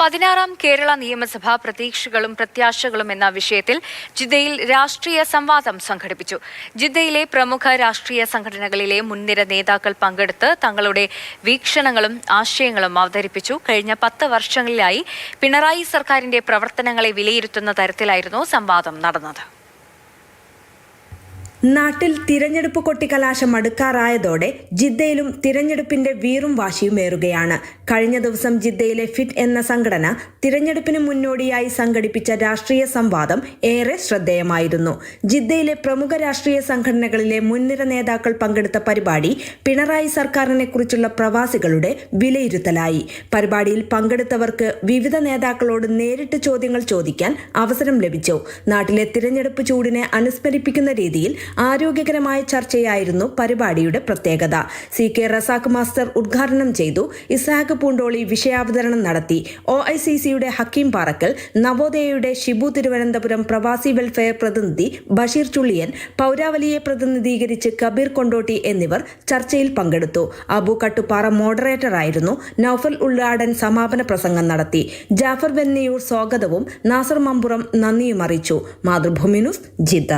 16ാം കേരള നിയമസഭ പ്രതീക്ഷകളും പ്രത്യാശകളും എന്ന വിഷയത്തിൽ ജിദ്ദയിൽ രാഷ്ട്രീയ സംവാദം സംഘടിപ്പിച്ചു. ജിദ്ദയിലെ പ്രമുഖ രാഷ്ട്രീയ സംഘടനകളിലെ മുൻനിര നേതാക്കൾ പങ്കെടുത്ത് തങ്ങളുടെ വീക്ഷണങ്ങളും ആശയങ്ങളും അവതരിപ്പിച്ചു. കഴിഞ്ഞ 10 വർഷങ്ങളിലായി പിണറായി സർക്കാരിന്റെ പ്രവർത്തനങ്ങളെ വിലയിരുത്തുന്ന തരത്തിലായിരുന്നു സംവാദം നടന്നത്. നാട്ടിൽ തിരഞ്ഞെടുപ്പ് കൊട്ടിക്കലാശം അടുക്കാറായതോടെ ജിദ്ദയിലും തിരഞ്ഞെടുപ്പിന്റെ വീറും വാശിയും ഏറുകയാണ്. കഴിഞ്ഞ ദിവസം ജിദ്ദയിലെ ഫിറ്റ് എന്ന സംഘടന തിരഞ്ഞെടുപ്പിന് മുന്നോടിയായി സംഘടിപ്പിച്ച രാഷ്ട്രീയ സംവാദം ഏറെ ശ്രദ്ധേയമായിരുന്നു. ജിദ്ദയിലെ പ്രമുഖ രാഷ്ട്രീയ സംഘടനകളിലെ മുൻനിര നേതാക്കൾ പങ്കെടുത്ത പരിപാടി പിണറായി സർക്കാരിനെ കുറിച്ചുള്ള പ്രവാസികളുടെ വിലയിരുത്തലായി. പരിപാടിയിൽ പങ്കെടുത്തവർക്ക് വിവിധ നേതാക്കളോട് നേരിട്ട് ചോദ്യങ്ങൾ ചോദിക്കാൻ അവസരം ലഭിച്ചു. നാട്ടിലെ തിരഞ്ഞെടുപ്പ് ചൂടിനെ അനുസ്മരിപ്പിക്കുന്ന രീതിയിൽ ആരോഗ്യകരമായ ചർച്ചയായിരുന്നു പരിപാടിയുടെ പ്രത്യേകത. CK റസാഖ് മാസ്റ്റർ ഉദ്ഘാടനം ചെയ്തു. ഇസ്ഹാഖ് പൂണ്ടോളി വിഷയാവതരണം നടത്തി. OICCയുടെ ഹക്കീം പാറക്കൽ, നവോദയയുടെ ഷിബു തിരുവനന്തപുരം, പ്രവാസി വെൽഫെയർ പ്രതിനിധി ബഷീർ ചുള്ളിയൻ, പൗരാവലിയെ പ്രതിനിധീകരിച്ച് കബീർ കൊണ്ടോട്ടി എന്നിവർ ചർച്ചയിൽ പങ്കെടുത്തു. അബു കട്ടുപാറ മോഡറേറ്ററായിരുന്നു. നൌഫൽ ഉള്ളാടൻ സമാപന പ്രസംഗം നടത്തി. ജാഫർ വെന്നിയൂർ സ്വാഗതവും നാസർ മമ്പുറം നന്ദിയും അറിയിച്ചു. Mathrubhumi news, Jeddah.